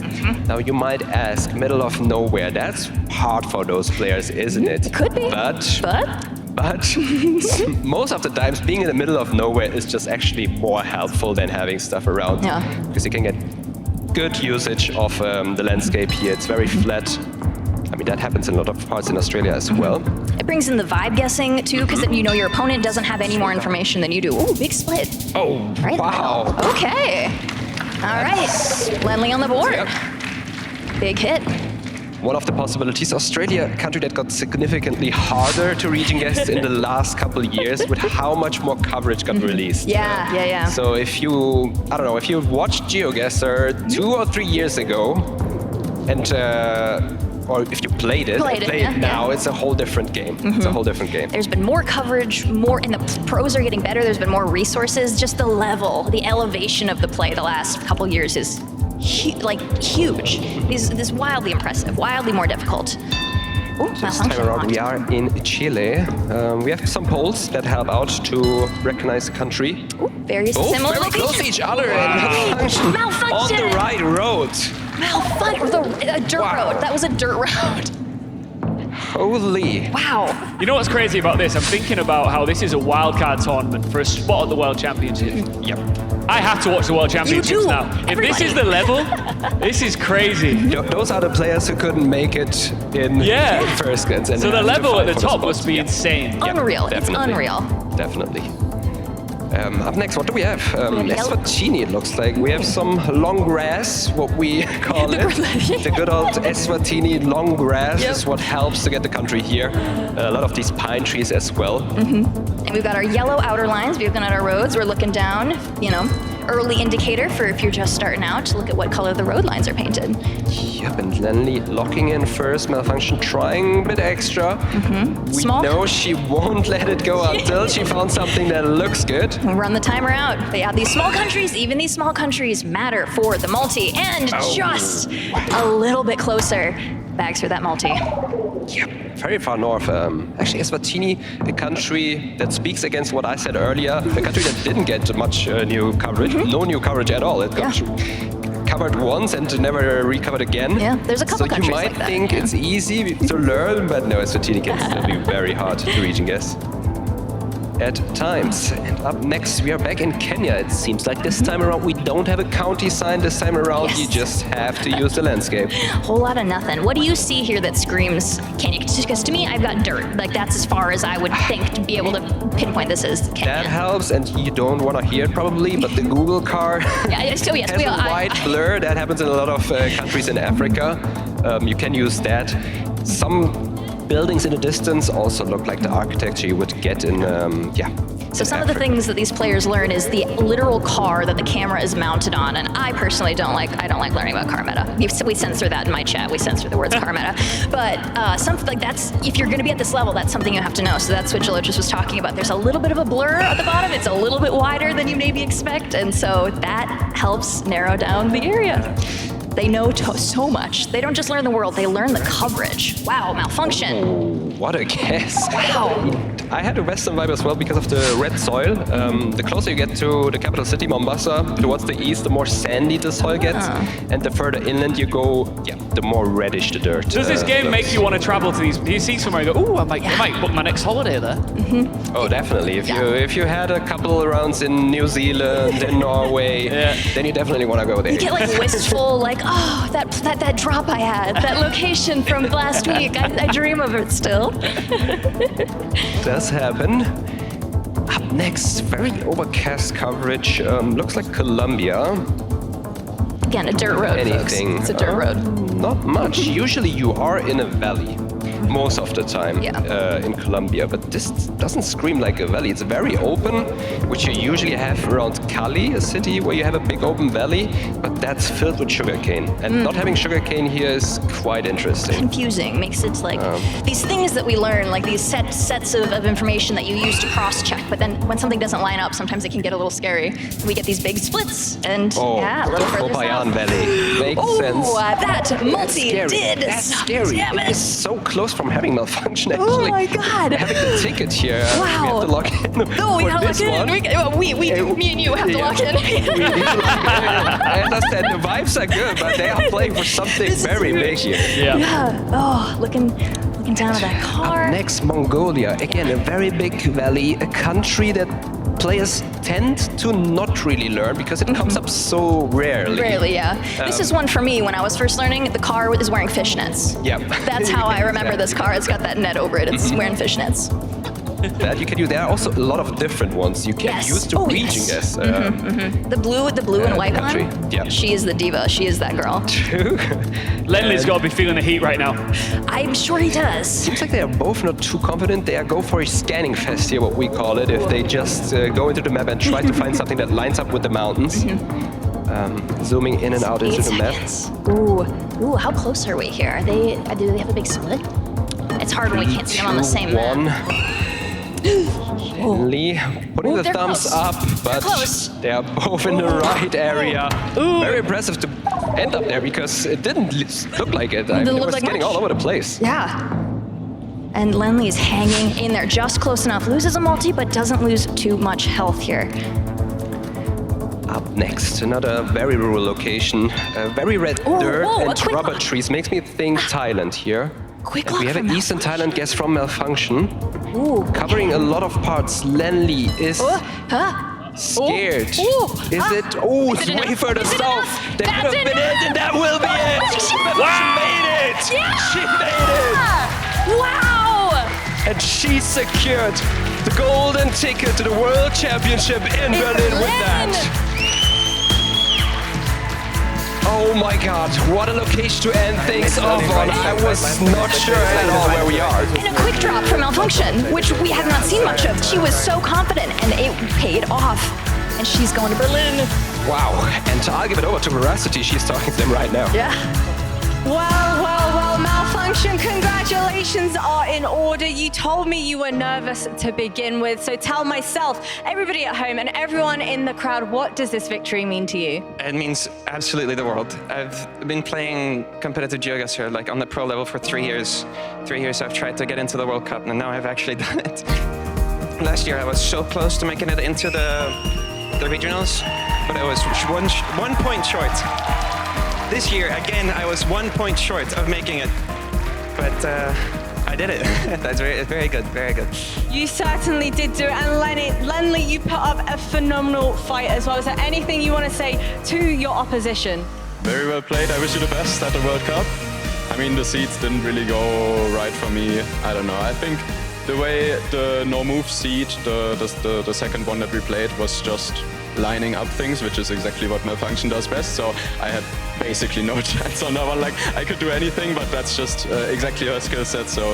Now, you might ask, middle of nowhere, that's hard for those players, isn't it? It could be. But most of the times, being in the middle of nowhere is just actually more helpful than having stuff around. Yeah. Because you can get good usage of the landscape here. It's very flat. I mean, that happens in a lot of parts in Australia as well. It brings in the vibe guessing too, because then you know your opponent doesn't have any more information than you do. Ooh, big split. Oh, Right in the wow. middle. Okay. All right. Lennli on the board. Yep. Big hit. One of the possibilities, Australia, a country that got significantly harder to region guess in the last couple of years with how much more coverage got released. Yeah. So if you, I don't know, if you watched GeoGuessr 2 or 3 years ago, and or if you played it now, it's a whole different game. It's a whole different game. There's been more coverage, and the pros are getting better. There's been more resources. Just the level, the elevation of the play the last couple years is huge. This is wildly impressive, wildly more difficult. Ooh, This time around, we are in Chile. We have some polls that help out to recognize the country. Ooh, very similar very close to locations. each other. And Malfunctionn! on the right road. A dirt road. That was a dirt road. Holy. Wow. You know what's crazy about this? I'm thinking about how this is a wildcard tournament for a spot at the World Championship. Yep. I have to watch the World Championships do. now. If this is the level, this is crazy. Those are the players who couldn't make it in first glance. And So the have to level fight at the for top spots. must be insane. Unreal. It's definitely. unreal. Definitely. Up next, what do we have? yellow. Eswatini, it looks like. We have some long grass, what we call it. The good old Eswatini long grass is what helps to get the country here. A lot of these pine trees as well. And we've got our yellow outer lines. We're looking at our roads. We're looking down, early indicator for if you're just starting out to look at what color the road lines are painted. Yep, and Lennli locking in first. Malfunctionn trying a bit extra. We Small. know she won't let it go until she found something that looks good. We'll run the timer out. These small countries, even these small countries matter for the multi. And just a little bit closer. Bags for that multi. Yep, very far north. Actually, Eswatini, a country that speaks against what I said earlier, a country that didn't get much new coverage, no new coverage at all. It got covered once and never recovered again. Yeah, there's a couple countries So you might like that, think it's easy to learn, but no, Eswatini can still be very hard to region guess at times. And up next, we are back in Kenya. It seems like this time around we don't have a county sign. This time around, you just have to use the landscape. Whole lot of nothing. What do you see here that screams Kenya? Because to me, I've got dirt. Like that's as far as I would think to be able to pinpoint this as Kenya. That helps, and you don't want to hear it probably, but the Google car has a white blur. That happens in a lot of countries in Africa. You can use that. Some buildings in the distance also look like the architecture you would get in, So some of the things that these players learn is the literal car that the camera is mounted on, and I personally don't like learning about car meta. We censor that in my chat. We censor the words car meta. But something like that's, if you're going to be at this level, that's something you have to know. So that's what Jalochis was talking about. There's a little bit of a blur at the bottom. It's a little bit wider than you maybe expect, and so that helps narrow down the area. They know so much. They don't just learn the world, they learn the coverage. Wow, Malfunctionn. Oh, what a guess. Wow. I had a Western vibe as well because of the red soil. The closer you get to the capital city, Mombasa, towards the east, the more sandy the soil gets. And the further inland you go, the more reddish the dirt. Does this game looks. make you want to travel to these? Do you see somewhere and go, ooh, I might book my next holiday there? Oh, definitely. If you had a couple of rounds in New Zealand and Norway, then you definitely want to go there. You get like wistful, like, oh, that drop I had, that location from last week. I dream of it still. Does happen. Up next, very overcast coverage. Looks like Colombia. Again, a dirt road, Anything. folks. It's a dirt road. Not much. Usually you are in a valley. Most of the time in Colombia, but this doesn't scream like a valley. It's very open, which you usually have around Cali, a city where you have a big open valley, but that's filled with sugarcane. And not having sugarcane here is quite interesting. Confusing, makes it like these things that we learn, like these sets of information that you use to cross-check, but then when something doesn't line up, sometimes it can get a little scary. We get these big splits, and a little further south. Valley. Makes sense. That multi did. That's scary. Damn it. It's so close from having Malfunctionn, actually. Oh my god. Having the ticket here. Wow. We have to log in. No, we gotta this lock in. one. Me and you have to lock in. I understand the vibes are good, but they are playing for something very big here. Yeah. Oh, looking down at that car. Up next, Mongolia. Again, a very big valley, a country that players tend to not really learn because it comes up so rarely. Rarely, yeah. This is one for me. When I was first learning, the car is wearing fishnets. Yeah. That's how I remember this car. It's got that net over it. It's wearing fishnets. That you can use. There are also a lot of different ones you can use to reach, I guess. The blue and white country. one. Yeah. She is the diva. She is that girl. True. Lennli's got to be feeling the heat right now. I'm sure he does. Seems like they are both not too confident. They go for a scanning fest here, what we call it. If they just go into the map and try to find something that lines up with the mountains. Zooming in and out into the map. Ooh, how close are we here? Do they have a big split? It's hard when we can't see them on the same map. Lennli putting the thumbs up, but they are both in the right area. Very impressive to end up there because it didn't look like it. It was getting all over the place. Yeah. And Lennli is hanging in there just close enough. Loses a multi, but doesn't lose too much health here. Up next, another very rural location. Very red dirt and rubber trees. Makes me think Thailand here. Quick and we have an Eastern Thailand guest from Malfunctionn. Covering a lot of parts. Lennli is scared. Is it? Oh, it's way further south. That could have been it, and that will be it. She made it. She made it. Wow. And she secured the golden ticket to the World Championship in Berlin with that. Oh my God, what a location to end things off on. I was not sure at all where we are. And a quick drop from Malfunctionn, which we have not seen much of. She was so confident and it paid off. And she's going to Berlin. Wow, and I'll give it over to Veracity. She's talking to them right now. Yeah. Well, Malfunctionn, congratulations are in order. You told me you were nervous to begin with, so tell myself, everybody at home and everyone in the crowd, what does this victory mean to you? It means absolutely the world. I've been playing competitive GeoGuessr like on the pro level for 3 years. 3 years I've tried to get into the World Cup, and now I've actually done it. Last year I was so close to making it into the regionals, but I was one point short. This year, again, I was 1 point short of making it, but I did it. That's very good, very good. You certainly did do it, and Lennli, you put up a phenomenal fight as well. Is there anything you want to say to your opposition? Very well played. I wish you the best at the World Cup. I mean, the seeds didn't really go right for me. I don't know. I think the way the no-move seed, the second one that we played, was just lining up things, which is exactly what Malfunctionn does best. So I had basically no chance on that one. Like, I could do anything, but that's just exactly her skill set. So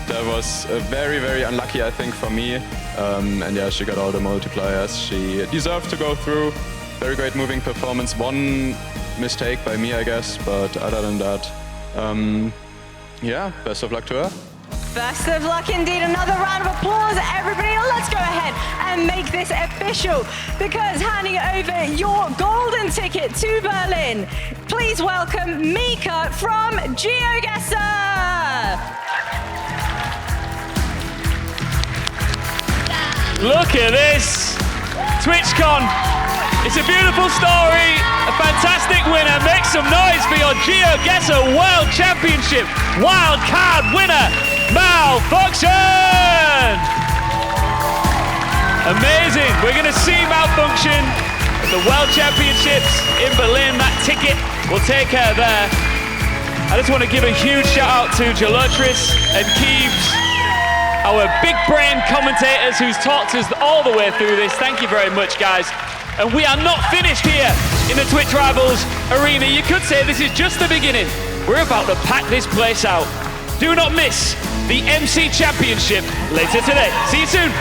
that was very, very unlucky, I think, for me. And yeah, she got all the multipliers. She deserved to go through. Very great moving performance. One mistake by me, I guess, but other than that, yeah, best of luck to her. Best of luck indeed. Another round of applause, everybody. Let's go ahead and make this official, because handing over your golden ticket to Berlin, please welcome Mika from GeoGuessr. Look at this. Twitchcon. It's a beautiful story. A fantastic winner. Make some noise for your GeoGuessr World Championship Wildcard winner, Malfunctionn! Amazing. We're going to see Malfunctionn at the World Championships in Berlin. That ticket will take her there. I just want to give a huge shout out to Jalotris and Keeves, our big brain commentators who's talked us all the way through this. Thank you very much, guys. And we are not finished here in the Twitch Rivals arena. You could say this is just the beginning. We're about to pack this place out. Do not miss the MC Championship later today. See you soon.